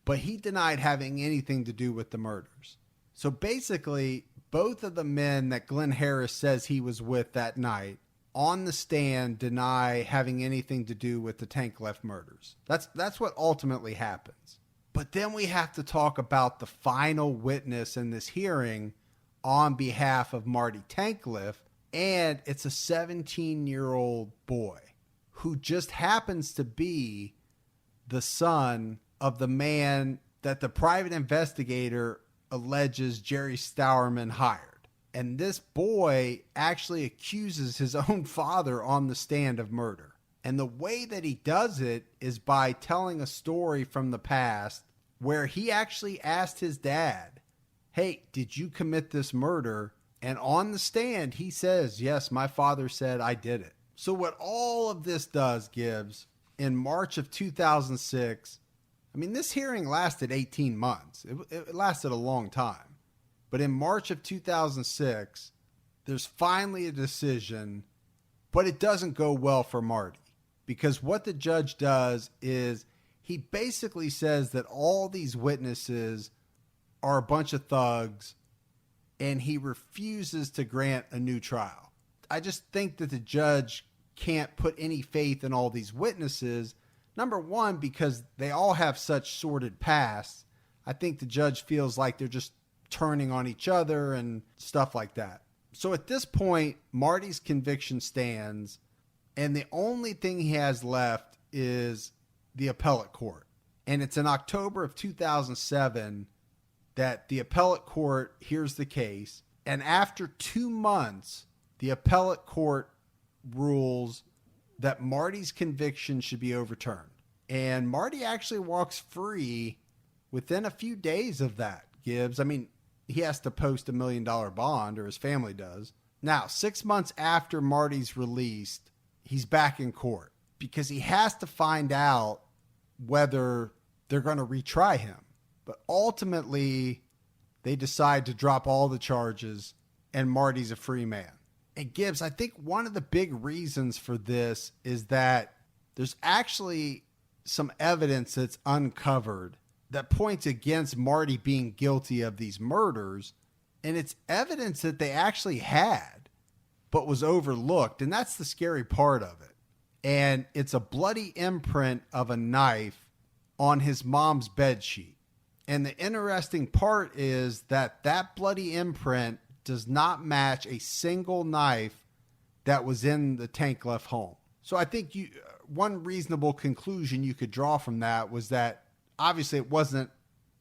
but he denied having anything to do with the murders. So basically, both of the men that Glenn Harris says he was with that night on the stand deny having anything to do with the Tankleff murders. That's what ultimately happens. But then we have to talk about the final witness in this hearing on behalf of Marty Tankleff, and it's a 17-year-old boy who just happens to be the son of the man that the private investigator alleges Jerry Stourman hired. And this boy actually accuses his own father on the stand of murder. And the way that he does it is by telling a story from the past where he actually asked his dad, hey, did you commit this murder? And on the stand, he says, yes, my father said I did it. So what all of this does, Gibbs, in March of 2006, I mean, this hearing lasted 18 months. It lasted a long time. But in March of 2006, there's finally a decision, but it doesn't go well for Marty. Because what the judge does is he basically says that all these witnesses are a bunch of thugs, and he refuses to grant a new trial. I just think that the judge can't put any faith in all these witnesses. Number one, because they all have such sordid pasts. I think the judge feels like they're just turning on each other and stuff like that. So at this point, Marty's conviction stands, and the only thing he has left is the appellate court. And it's in October of 2007 that the appellate court hears the case. And after 2 months, the appellate court rules that Marty's conviction should be overturned. And Marty actually walks free within a few days of that, Gibbs. I mean, he has to post $1 million bond, or his family does. Now, 6 months after Marty's released, he's back in court because he has to find out whether they're going to retry him. But ultimately, they decide to drop all the charges, and Marty's a free man. And Gibbs, I think one of the big reasons for this is that there's actually some evidence that's uncovered that points against Marty being guilty of these murders. And it's evidence that they actually had, but was overlooked. And that's the scary part of it. And it's a bloody imprint of a knife on his mom's bedsheet. And the interesting part is that that bloody imprint does not match a single knife that was in the Tankleff home. So I think one reasonable conclusion you could draw from that was that obviously it wasn't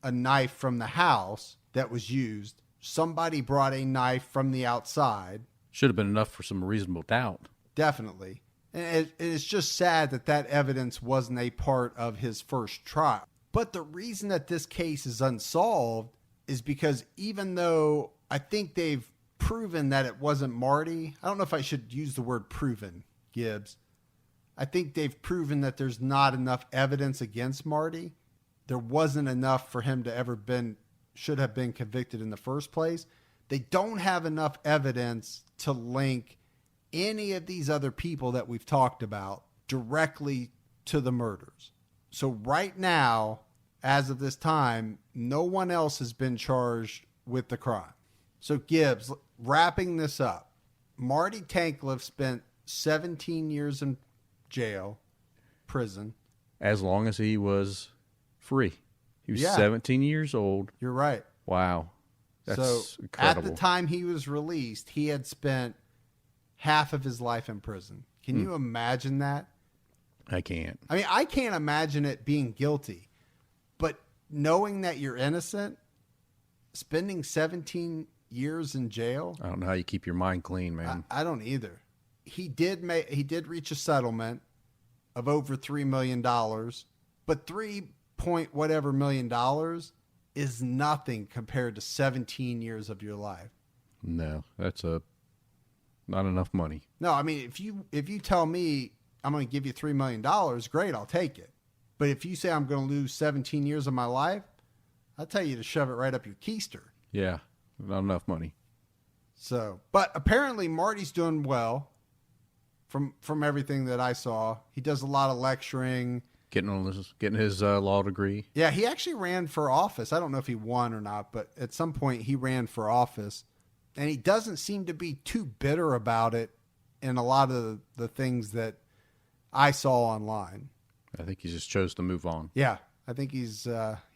a knife from the house that was used. Somebody brought a knife from the outside. Should have been enough for some reasonable doubt. Definitely. And it's just sad that that evidence wasn't a part of his first trial. But the reason that this case is unsolved is because even though I think they've proven that it wasn't Marty, I don't know if I should use the word proven, Gibbs. I think they've proven that there's not enough evidence against Marty. There wasn't enough for him to should have been convicted in the first place. They don't have enough evidence to link any of these other people that we've talked about directly to the murders. So right now, as of this time, no one else has been charged with the crime. So Gibbs, wrapping this up, Marty Tankleff spent 17 years in prison. As long as he was free. He was 17 years old. You're right. Wow. That's incredible. At the time he was released, he had spent half of his life in prison. Can you imagine that? I can't. I mean, I can't imagine it being guilty. But knowing that you're innocent, spending 17 years in jail. I don't know how you keep your mind clean, man. I don't either. He did reach a settlement of over $3 million, but 3 million is nothing compared to 17 years of your life. No, that's not enough money. No, I mean, if you tell me I'm going to give you $3 million, great, I'll take it. But if you say I'm going to lose 17 years of my life, I'll tell you to shove it right up your keister. Yeah, not enough money. So, but apparently Marty's doing well from everything that I saw. He does a lot of lecturing. Getting his law degree. Yeah, he actually ran for office. I don't know if he won or not, but at some point he ran for office. And he doesn't seem to be too bitter about it in a lot of the things that I saw online. I think he just chose to move on. Yeah, I think he's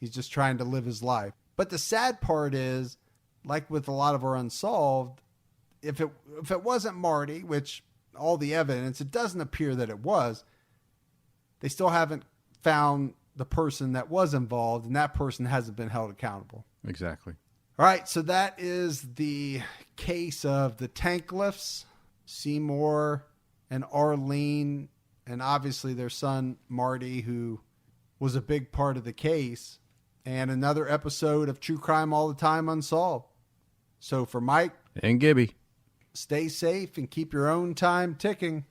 just trying to live his life. But the sad part is, like with a lot of our Unsolved, if it wasn't Marty, which all the evidence, it doesn't appear that it was, they still haven't found the person that was involved, and that person hasn't been held accountable. Exactly. All right, so that is the case of the Tankleffs, Seymour and Arlene, and obviously their son, Marty, who was a big part of the case, and another episode of True Crime All the Time Unsolved. So for Mike and Gibby, stay safe and keep your own time ticking.